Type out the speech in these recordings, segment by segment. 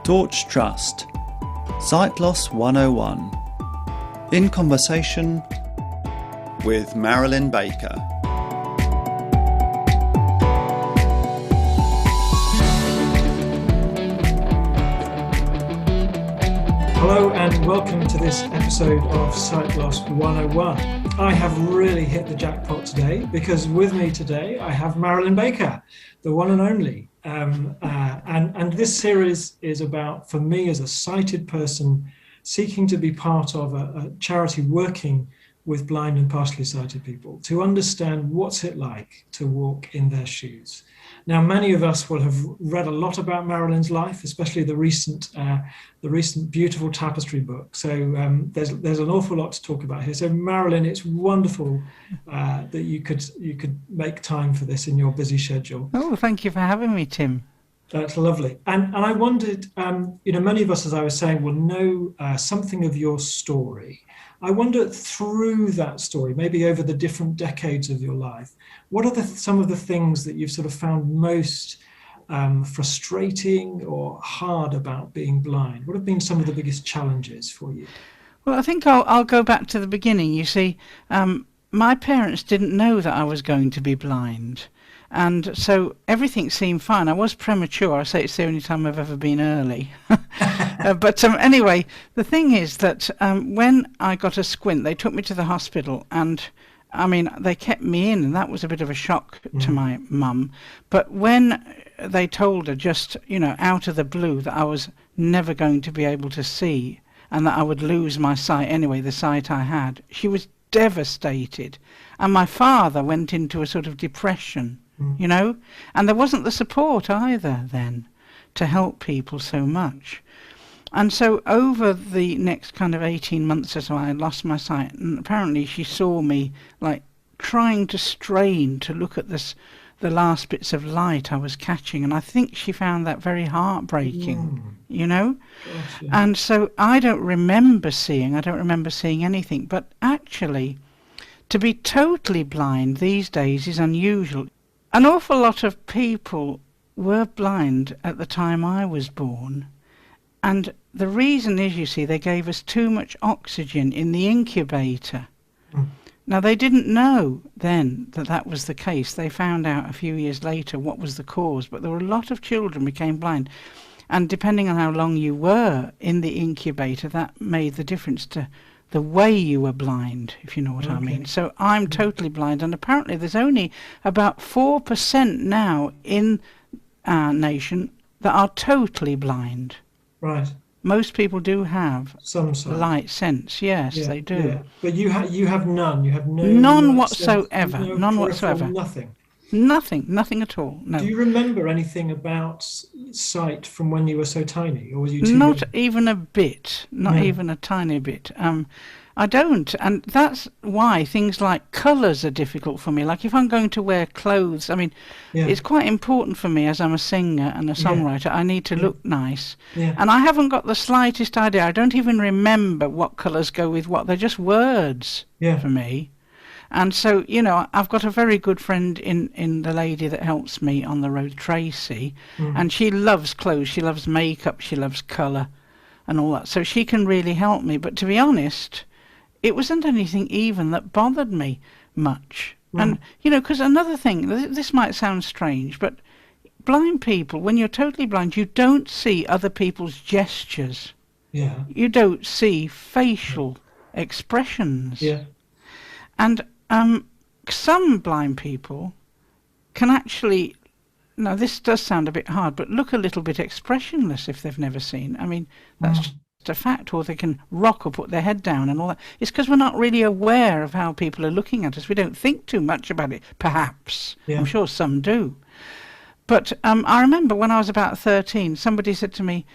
Torch Trust, Sight Loss 101, in conversation with Marilyn Baker. Hello and welcome to this episode of Sight Loss 101. I have really hit the jackpot today because with me today I have Marilyn Baker, the one and only. And this series is about, for me as a sighted person, seeking to be part of a charity working with blind and partially sighted people to understand what's it like to walk in their shoes. Now, many of us will have read a lot about Marilyn's life, especially the recent beautiful tapestry book. So there's an awful lot to talk about here. So Marilyn, it's wonderful that you could make time for this in your busy schedule. Oh, thank you for having me, Tim. That's lovely. And I wondered, many of us, as I was saying, will know something of your story. I wonder, through that story, maybe over the different decades of your life, what are some of the things that you've sort of found most frustrating or hard about being blind? What have been some of the biggest challenges for you? Well, I think I'll go back to the beginning. You see, my parents didn't know that I was going to be blind. And so everything seemed fine. I was premature. I say it's the only time I've ever been early. But anyway, the thing is that when I got a squint, they took me to the hospital. And, I mean, they kept me in, and that was a bit of a shock to my mum. But when they told her just, out of the blue that I was never going to be able to see and that I would lose my sight anyway, the sight I had, she was devastated. And my father went into a sort of depression. And there wasn't the support either then to help people so much. And so over the next kind of 18 months or so, I lost my sight. And apparently she saw me like trying to strain to look at the last bits of light I was catching. And I think she found that very heartbreaking, Gosh, yeah. And so I don't remember seeing anything. But actually, to be totally blind these days is unusual. An awful lot of people were blind at the time I was born. And the reason is, you see, they gave us too much oxygen in the incubator. Now, they didn't know then that was the case. They found out a few years later what was the cause. But there were a lot of children became blind. And depending on how long you were in the incubator, that made the difference to the way you were blind, if you know what I mean. So I'm totally blind, and apparently there's only about 4% now in our nation that are totally blind. Right. Most people do have some light sense. Yes, they do. Yeah. But you have none. You have none whatsoever. None whatsoever. Nothing. Nothing at all. No. Do you remember anything about sight from when you were so tiny, or was you too Not young? Even a bit. Not even a tiny bit. I don't, and that's why things like colours are difficult for me. Like if I'm going to wear clothes, I mean, it's quite important for me as I'm a singer and a songwriter. I need to look nice, and I haven't got the slightest idea. I don't even remember what colours go with what. They're just words for me. And so, I've got a very good friend in the lady that helps me on the road, Trustee, and she loves clothes, she loves makeup, she loves colour and all that. So she can really help me. But to be honest, it wasn't anything even that bothered me much. And, because another thing, this might sound strange, but blind people, when you're totally blind, you don't see other people's gestures. Yeah. You don't see facial expressions. Yeah. And some blind people can actually, now this does sound a bit hard, but look a little bit expressionless if they've never seen. I mean, that's just a fact, or they can rock or put their head down and all that. It's because we're not really aware of how people are looking at us. We don't think too much about it, perhaps. Yeah. I'm sure some do. But I remember when I was about 13, somebody said to me,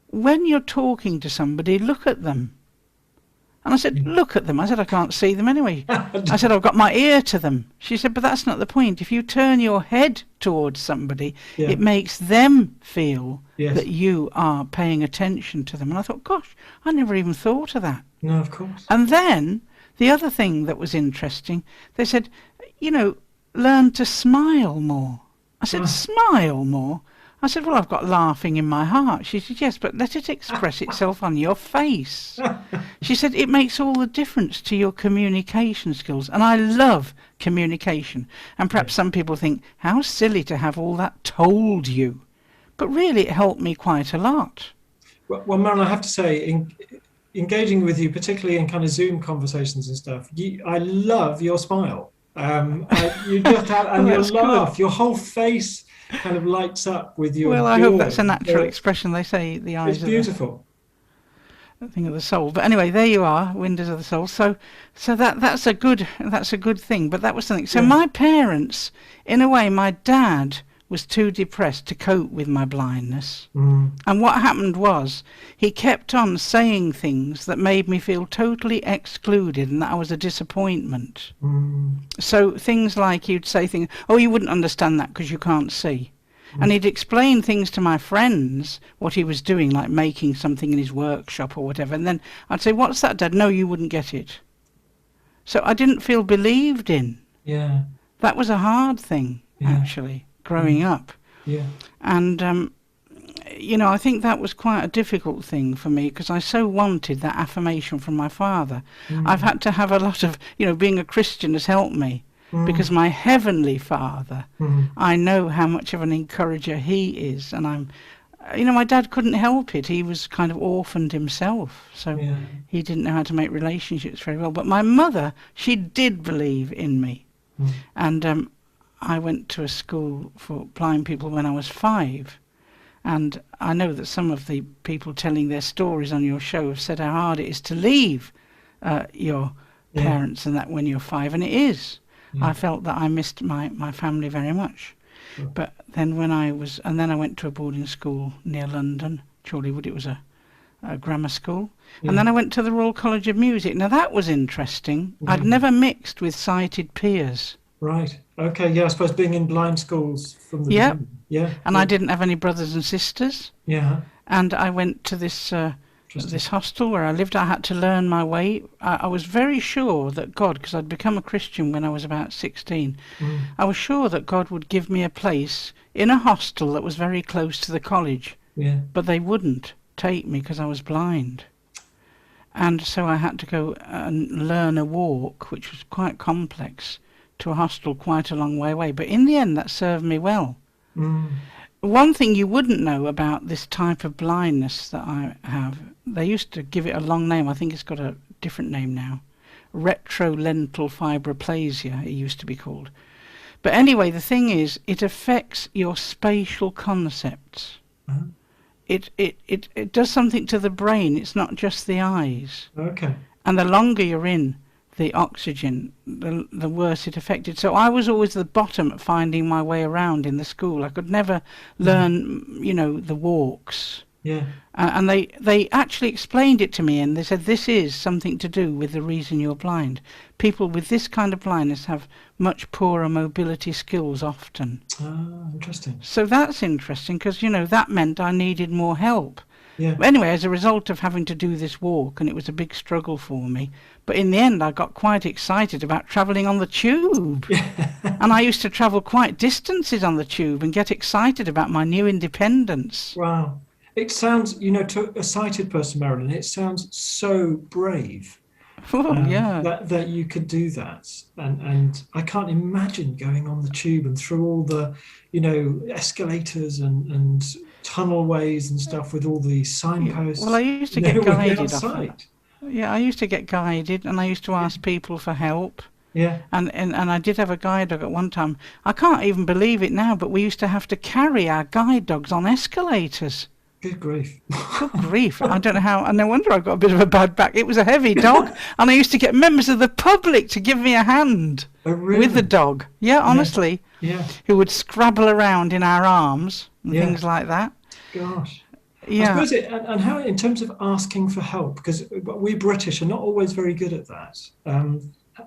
when you're talking to somebody, look at them. And I said, look at them. I said, I can't see them anyway. I said, I've got my ear to them. She said, but that's not the point. If you turn your head towards somebody, it makes them feel that you are paying attention to them. And I thought, gosh, I never even thought of that. No, of course. And then the other thing that was interesting, they said, learn to smile more. I said, smile more? I said, well, I've got laughing in my heart. She said, yes, but let it express itself on your face. She said, it makes all the difference to your communication skills. And I love communication. And perhaps some people think, how silly to have all that told you. But really, it helped me quite a lot. Well, Marilyn, I have to say, engaging with you, particularly in kind of Zoom conversations and stuff, I love your smile. You just have, and your laugh, your whole face kind of lights up with your Well, I joy. hope that's a natural expression. They say the eyes It's beautiful. The thing of the soul. But anyway, there you are, windows of the soul. So that's a good thing. But that was something. So my parents, in a way, my dad was too depressed to cope with my blindness. And what happened was he kept on saying things that made me feel totally excluded and that I was a disappointment. So things like he'd say things, oh, you wouldn't understand that because you can't see. And he'd explain things to my friends, what he was doing, like making something in his workshop or whatever. And then I'd say, what's that, Dad? No, you wouldn't get it. So I didn't feel believed in. Yeah. That was a hard thing, actually. Growing up. And I think that was quite a difficult thing for me because I so wanted that affirmation from my father. I've had to have a lot of, being a Christian has helped me because my heavenly Father, I know how much of an encourager he is, and my dad couldn't help it. He was kind of orphaned himself, so he didn't know how to make relationships very well. But my mother, she did believe in me. And I went to a school for blind people when I was 5, and I know that some of the people telling their stories on your show have said how hard it is to leave your parents and that when you're 5, and it is. I felt that I missed my family very much. But then I went to a boarding school near London, Chorleywood. It was a grammar school. And then I went to the Royal College of Music. Now that was interesting. I'd never mixed with sighted peers. Right. Okay. Yeah. I suppose being in blind schools from the beginning. Yeah. And I didn't have any brothers and sisters. Yeah. And I went to this hostel where I lived. I had to learn my way. I was very sure that God, because I'd become a Christian when I was about 16, I was sure that God would give me a place in a hostel that was very close to the college. Yeah. But they wouldn't take me because I was blind. And so I had to go and learn a walk, which was quite complex, to a hostel quite a long way away. But in the end, that served me well. One thing you wouldn't know about this type of blindness that I have, they used to give it a long name. I think it's got a different name now. Retrolental fibroplasia, it used to be called. But anyway, the thing is, it affects your spatial concepts. It does something to the brain. It's not just the eyes. Okay. And the longer you're in the oxygen, the worse it affected. So I was always the bottom at finding my way around in the school. I could never learn, the walks. Yeah. And they actually explained it to me, and they said, this is something to do with the reason you're blind. People with this kind of blindness have much poorer mobility skills often. Ah, interesting. So that's interesting because, that meant I needed more help. Yeah. But anyway, as a result of having to do this walk, and it was a big struggle for me, but in the end I got quite excited about travelling on the tube. And I used to travel quite distances on the tube and get excited about my new independence. Wow. It sounds, to a sighted person, Marilyn, it sounds so brave. That you could do that. And I can't imagine going on the tube and through all the, escalators and tunnel ways and stuff with all the signposts. Well, I used to get guided off it. Yeah, I used to get guided, and I used to ask people for help. Yeah. And I did have a guide dog at one time. I can't even believe it now, but we used to have to carry our guide dogs on escalators. Good grief. Good grief. I don't know how, and no wonder I've got a bit of a bad back. It was a heavy dog, and I used to get members of the public to give me a hand with the dog. Yeah, honestly. Yeah. Who would scrabble around in our arms and things like that. Gosh. Yeah. I suppose and how, in terms of asking for help, because we British are not always very good at that.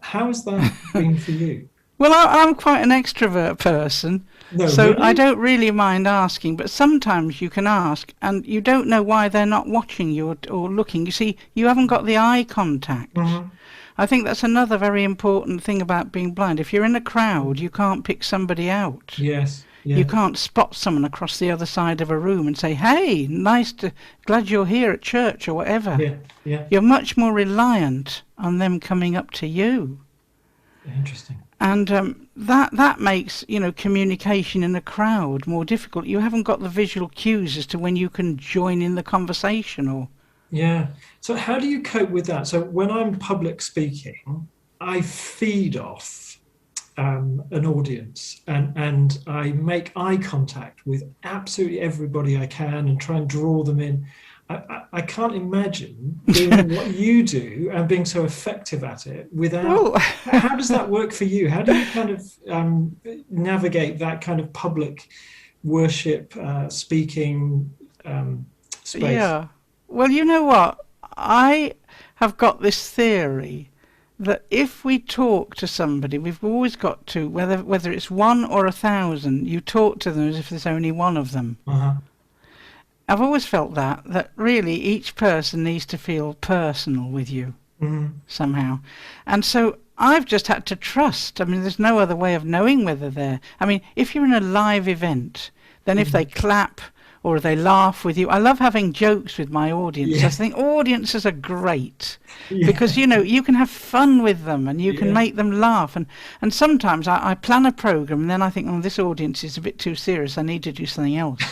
How has that been for you? Well, I'm quite an extrovert person, so really? I don't really mind asking, but sometimes you can ask and you don't know why they're not watching you or looking. You see, you haven't got the eye contact. I think that's another very important thing about being blind. If you're in a crowd, you can't pick somebody out. Yes. Yeah. You can't spot someone across the other side of a room and say, hey, glad you're here at church or whatever. Yeah. Yeah. You're much more reliant on them coming up to you. Interesting. And that makes, communication in a crowd more difficult. You haven't got the visual cues as to when you can join in the conversation or... Yeah. So how do you cope with that? So when I'm public speaking, I feed off an audience and I make eye contact with absolutely everybody I can and try and draw them in. I can't imagine doing what you do and being so effective at it without... How does that work for you? How do you kind of navigate that kind of public worship, speaking space? Yeah. Well, you know what? I have got this theory that if we talk to somebody, we've always got to, whether it's 1 or 1,000, you talk to them as if there's only one of them. Uh-huh. I've always felt that really each person needs to feel personal with you somehow. And so I've just had to trust. I mean, there's no other way of knowing whether they're... I mean, if you're in a live event, then if they clap or they laugh with you... I love having jokes with my audience. Yeah. I think audiences are great because, you can have fun with them and you can make them laugh. And sometimes I plan a programme and then I think, this audience is a bit too serious. I need to do something else.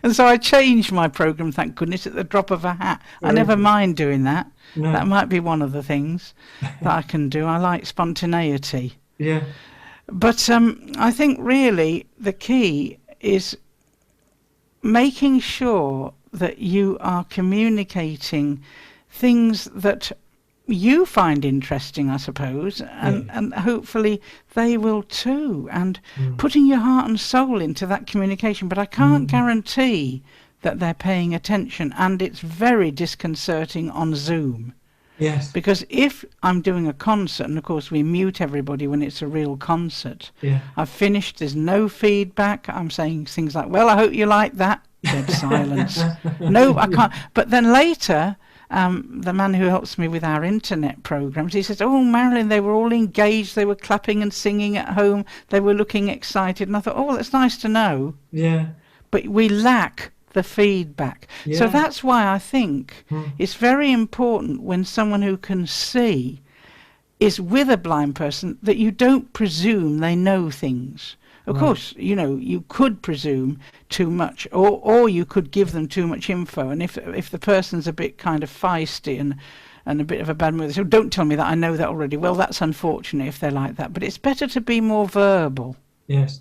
And so I changed my programme, thank goodness, at the drop of a hat. I never mind doing that. No. That might be one of the things that I can do. I like spontaneity. Yeah. But I think really the key is making sure that you are communicating things that you find interesting, I suppose, and hopefully they will too, and putting your heart and soul into that communication. But I can't guarantee that they're paying attention, and it's very disconcerting on Zoom. Yes. Because if I'm doing a concert, and of course we mute everybody when it's a real concert, I've finished, there's no feedback, I'm saying things like, well, I hope you like that. Dead silence. No, I can't. But then later, the man who helps me with our internet programs, he says, oh, Marilyn, they were all engaged, they were clapping and singing at home, they were looking excited. And I thought, oh, that's nice to know. Yeah. But we lack the feedback. Yeah. So that's why I think it's very important when someone who can see is with a blind person that you don't presume they know things. Of course, you could presume too much, or you could give them too much info. And if the person's a bit kind of feisty and a bit of a bad mood, they say, don't tell me that, I know that already. Well, that's unfortunate if they're like that. But it's better to be more verbal. Yes.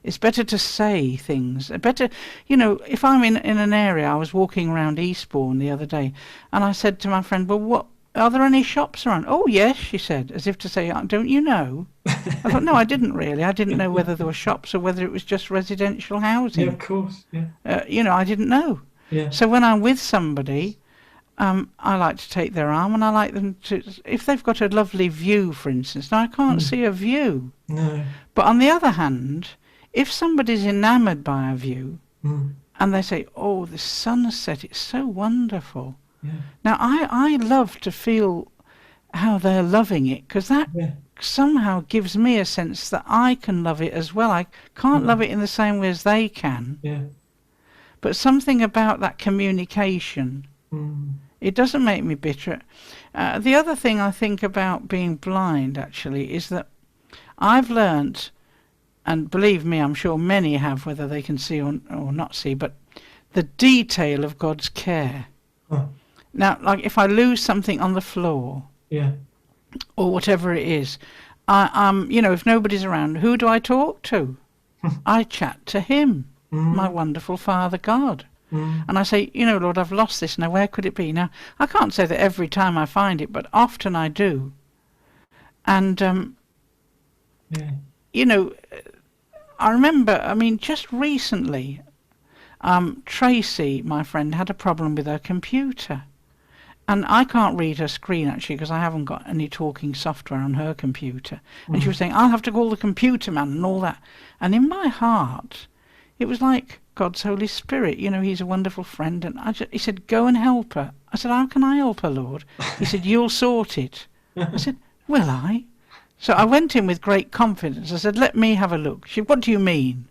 It's better to say things. Better, if I'm in an area, I was walking around Eastbourne the other day, and I said to my friend, well, are there any shops around? Oh, yes, she said, as if to say, don't you know? I thought, no, I didn't really. I didn't know whether there were shops or whether it was just residential housing. Yeah, of course, yeah. I didn't know. Yeah. So when I'm with somebody, I like to take their arm and I like them to, if they've got a lovely view, for instance. Now, I can't see a view. No. But on the other hand, if somebody's enamoured by a view and they say, oh, the sunset, it's so wonderful. Yeah. Now, I love to feel how they're loving it, because that somehow gives me a sense that I can love it as well. I can't love it in the same way as they can. Yeah. But something about that communication, it doesn't make me bitter. The other thing I think about being blind, actually, is that I've learnt, and believe me, I'm sure many have, whether they can see or not see, but the detail of God's care. Huh. Now, like if I lose something on the floor, or whatever it is, if nobody's around, who do I talk to? I chat to him, my wonderful Father God. And I say, Lord, I've lost this. Now, where could it be? Now, I can't say that every time I find it, but often I do. And, I remember, just recently, Tracy, my friend, had a problem with her computer. And I can't read her screen, actually, because I haven't got any talking software on her computer. And she was saying, I'll have to call the computer man and all that. And in my heart, it was like God's Holy Spirit. He's a wonderful friend. And he said, go and help her. I said, how can I help her, Lord? He said, you'll sort it. I said, will I? So I went in with great confidence. I said, let me have a look. She said, what do you mean,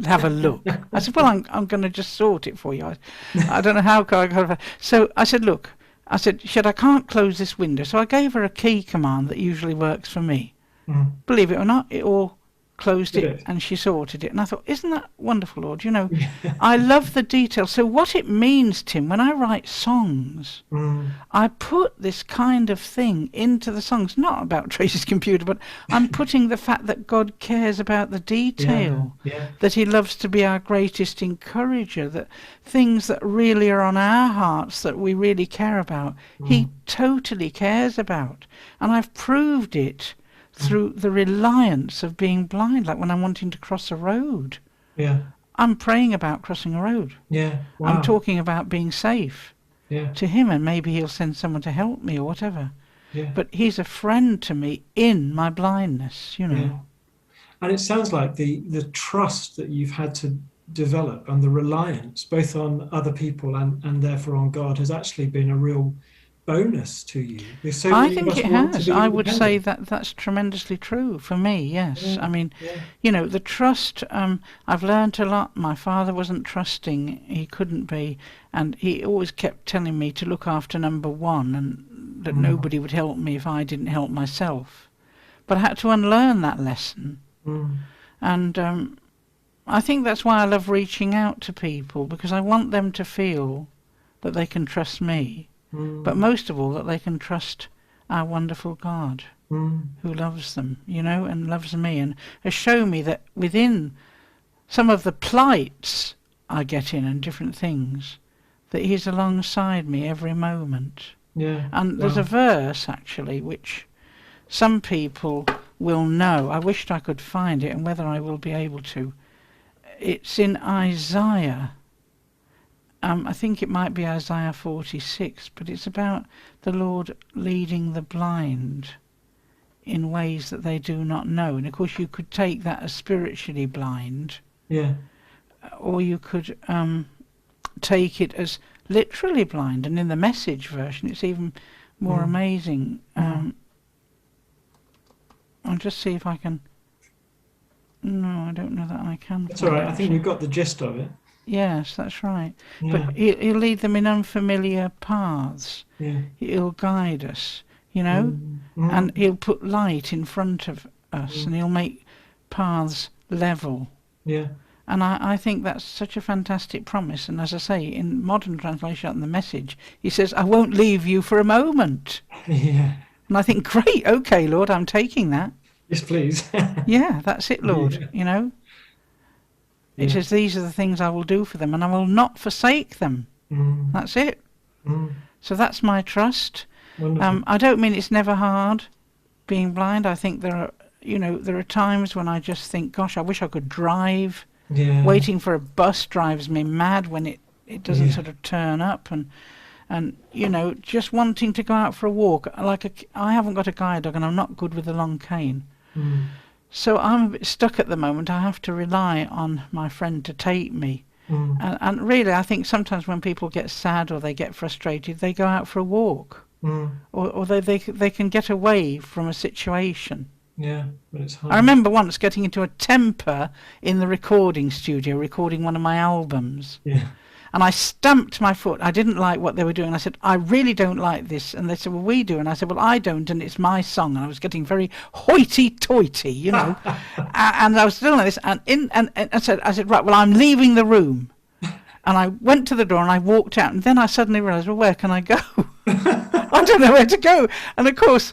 have a look? I said, well, I'm going to just sort it for you. I don't know how. So I said, look, I said, I can't close this window. So I gave her a key command that usually works for me. Mm. Believe it or not, it all closed Did it it? and she sorted it. And I thought, isn't that wonderful, Lord? You know, I love the detail. So what it means, Tim, when I write songs, I put this kind of thing into the songs, not about Tracy's computer, but I'm putting the fact that God cares about the detail, that he loves to be our greatest encourager, that things that really are on our hearts that we really care about, he totally cares about. And I've proved it through the reliance of being blind, like when I'm wanting to cross a road. Yeah. I'm praying about crossing a road. Yeah. Wow. I'm talking about being safe to him, and maybe he'll send someone to help me or whatever. Yeah. But he's a friend to me in my blindness, you know. Yeah. And it sounds like the trust that you've had to develop and the reliance both on other people and therefore on God has actually been a real bonus to you. So I think it has. I would say that that's tremendously true for me, yes. Yeah, I mean, you know, the trust, I've learnt a lot. My father wasn't trusting, he couldn't be, and he always kept telling me to look after number one and that nobody would help me if I didn't help myself. But I had to unlearn that lesson. And I think that's why I love reaching out to people, because I want them to feel that they can trust me. But most of all, that they can trust our wonderful God who loves them, you know, and loves me, and has shown me that within some of the plights I get in and different things, that he's alongside me every moment. Yeah. And there's a verse, actually, which some people will know. I wished I could find it, and whether I will be able to. It's in Isaiah. I think it might be Isaiah 46, but it's about the Lord leading the blind in ways that they do not know. And of course you could take that as spiritually blind, or you could take it as literally blind. And in the Message version it's even more amazing. I'll just see if I can... No, I don't know that I can. That's all right. I think we've got the gist of it. Yes, that's right. Yeah. But he'll lead them in unfamiliar paths. Yeah. He'll guide us, you know, and he'll put light in front of us, and he'll make paths level. Yeah. And I think that's such a fantastic promise. And as I say, in modern translation in the Message, he says, I won't leave you for a moment. Yeah. And I think, great, okay, Lord, I'm taking that. Yes, please. Yeah, that's it, Lord, you know. It says, these are the things I will do for them, and I will not forsake them. That's it. So that's my trust. I don't mean it's never hard being blind. I think there are times when I just think, gosh, I wish I could drive. Waiting for a bus drives me mad when it doesn't sort of turn up, and you know, just wanting to go out for a walk. I haven't got a guide dog, and I'm not good with a long cane. So I'm a bit stuck at the moment. I have to rely on my friend to take me. And really, I think sometimes when people get sad or they get frustrated, they go out for a walk. Or they can get away from a situation. Yeah, but it's hard. I remember once getting into a temper in the recording studio, recording one of my albums. Yeah. And I stamped my foot. I didn't like what they were doing. I said, I really don't like this. And they said, well, we do. And I said, well, I don't, and it's my song. And I was getting very hoity-toity, you know. And I was doing like this. And I said, right, well, I'm leaving the room. And I went to the door and I walked out. And then I suddenly realised, well, where can I go? I don't know where to go. And, of course,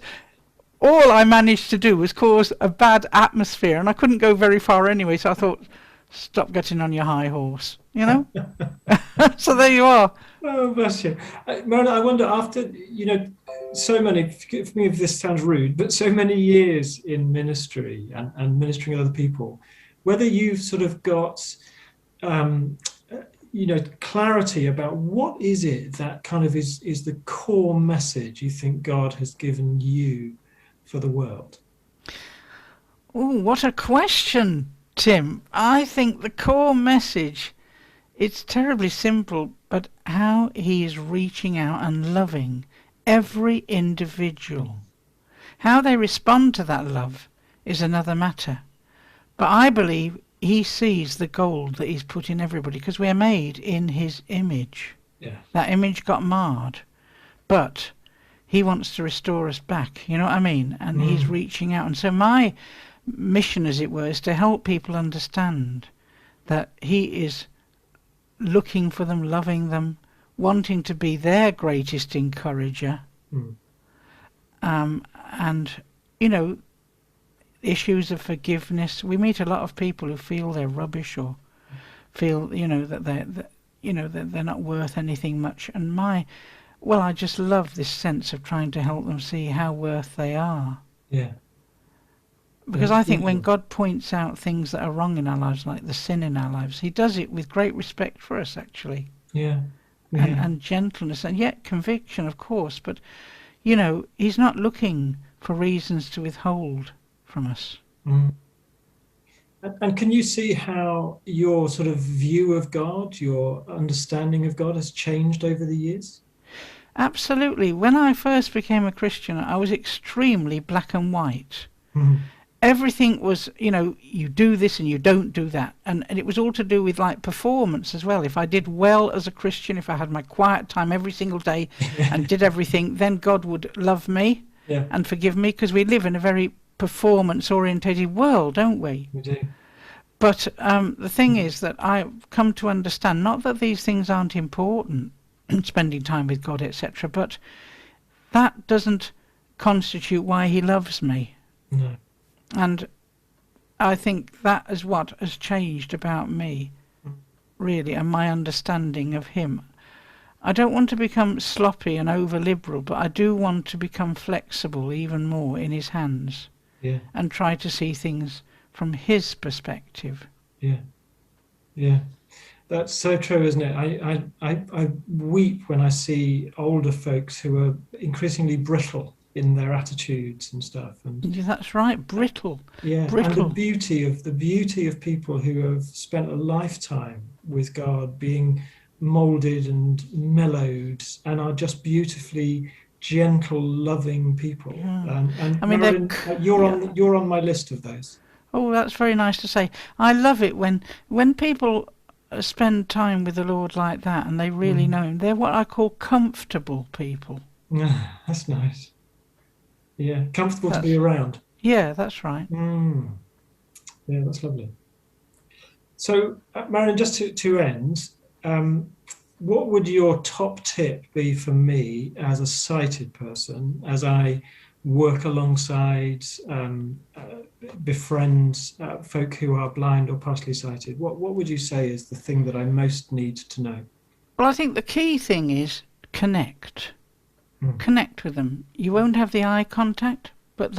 all I managed to do was cause a bad atmosphere. And I couldn't go very far anyway. So I thought, stop getting on your high horse, you know. So there you are. Oh, bless you. Marilyn, I wonder, after, you know, so many, forgive me if this sounds rude, but so many years in ministry and ministering other people, whether you've sort of got, you know, clarity about what is it that kind of is the core message you think God has given you for the world? Oh, what a question, Tim. I think the core message, it's terribly simple, but how he is reaching out and loving every individual. How they respond to that love is another matter. But I believe he sees the gold that he's put in everybody, because we're made in his image. Yeah. That image got marred, but he wants to restore us back, you know what I mean? And he's reaching out. And so my mission, as it were, is to help people understand that he is looking for them, loving them, wanting to be their greatest encourager. And, you know, issues of forgiveness. We meet a lot of people who feel they're rubbish or feel, you know, that they're not worth anything much. And I just love this sense of trying to help them see how worth they are. Yeah. Because I think when God points out things that are wrong in our lives, like the sin in our lives, he does it with great respect for us, actually. Yeah. And gentleness, and yet conviction, of course. But, you know, he's not looking for reasons to withhold from us. And can you see how your sort of view of God, your understanding of God has changed over the years? Absolutely. When I first became a Christian, I was extremely black and white. Everything was, you know, you do this and you don't do that. And it was all to do with, like, performance as well. If I did well as a Christian, if I had my quiet time every single day and did everything, then God would love me and forgive me, because we live in a very performance-orientated world, don't we? We do. But the thing is that I've come to understand, not that these things aren't important, spending time with God, etc., but that doesn't constitute why he loves me. No. And I think that is what has changed about me, really, and my understanding of him. I don't want to become sloppy and over-liberal, but I do want to become flexible even more in his hands and try to see things from his perspective. Yeah. That's so true, isn't it? I weep when I see older folks who are increasingly brittle in their attitudes and stuff. And that's right, brittle. Yeah, brittle. And the beauty of people who have spent a lifetime with God, being molded and mellowed, and are just beautifully gentle, loving people. And I mean, Marilyn, you're on my list of those. Oh, that's very nice to say. I love it when people spend time with the Lord like that and they really know him. They're what I call comfortable people. That's nice. Yeah, comfortable to be around. Yeah, that's right. Yeah, that's lovely. So, Marilyn, just to end, what would your top tip be for me as a sighted person, as I work alongside, befriend folk who are blind or partially sighted? What would you say is the thing that I most need to know? Well, I think the key thing is connect. Connect with them. You won't have the eye contact, but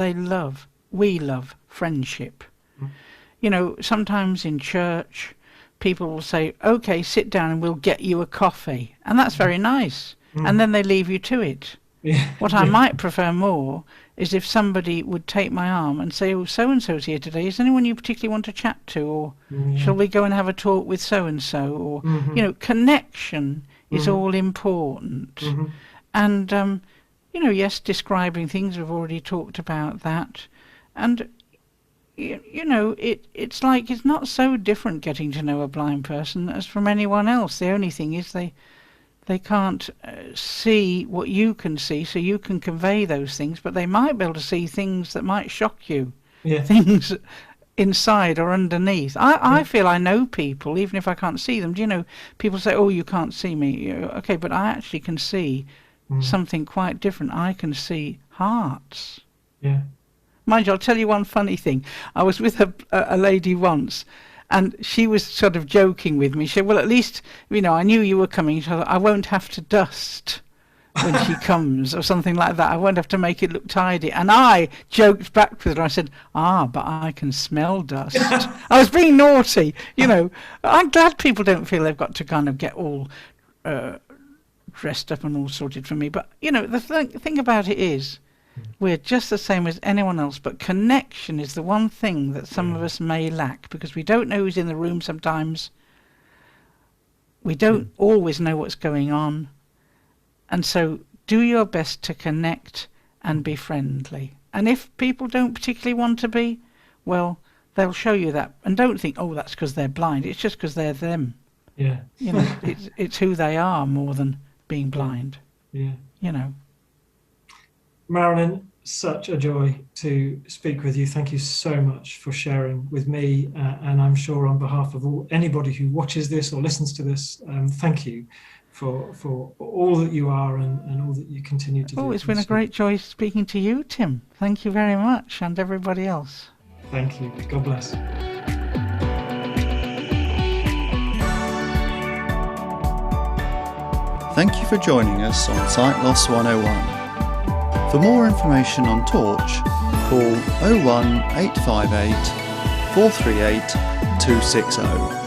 we love friendship. You know, sometimes in church, people will say, okay, sit down and we'll get you a coffee. And that's very nice. And then they leave you to it. What I might prefer more is if somebody would take my arm and say, oh, so-and-so's here today. Is anyone you particularly want to chat to? Or shall we go and have a talk with so-and-so? Or, you know, connection is all important. And, you know, yes, describing things, we've already talked about that. And, you know, it's like it's not so different getting to know a blind person as from anyone else. The only thing is they can't see what you can see, so you can convey those things, but they might be able to see things that might shock you, things inside or underneath. I feel I know people, even if I can't see them. Do you know, people say, oh, you can't see me. Okay, but I actually can see something quite different. I can see hearts. Yeah. Mind you, I'll tell you one funny thing. I was with a lady once, and she was sort of joking with me. She said, well, at least, you know, I knew you were coming, so I won't have to dust when she comes, or something like that. I won't have to make it look tidy. And I joked back with her. I said, but I can smell dust. I was being naughty, you know. I'm glad people don't feel they've got to kind of get all dressed up and all sorted for me. But, you know, the thing about it is, we're just the same as anyone else, but connection is the one thing that some of us may lack, because we don't know who's in the room sometimes. We don't always know what's going on. And so do your best to connect and be friendly. And if people don't particularly want to be, well, they'll show you that. And don't think, oh, that's because they're blind. It's just because they're them. Yeah. You know, it's who they are more than being blind. Yeah. You know. Marilyn, such a joy to speak with you. Thank you so much for sharing with me, and I'm sure on behalf of anybody who watches this or listens to this, thank you for all that you are and all that you continue to do. Oh, it's been a great joy speaking to you, Tim. Thank you very much, and everybody else. Thank you. God bless. Thank you for joining us on Sight Loss 101. For more information on Torch, call 01858 438 260.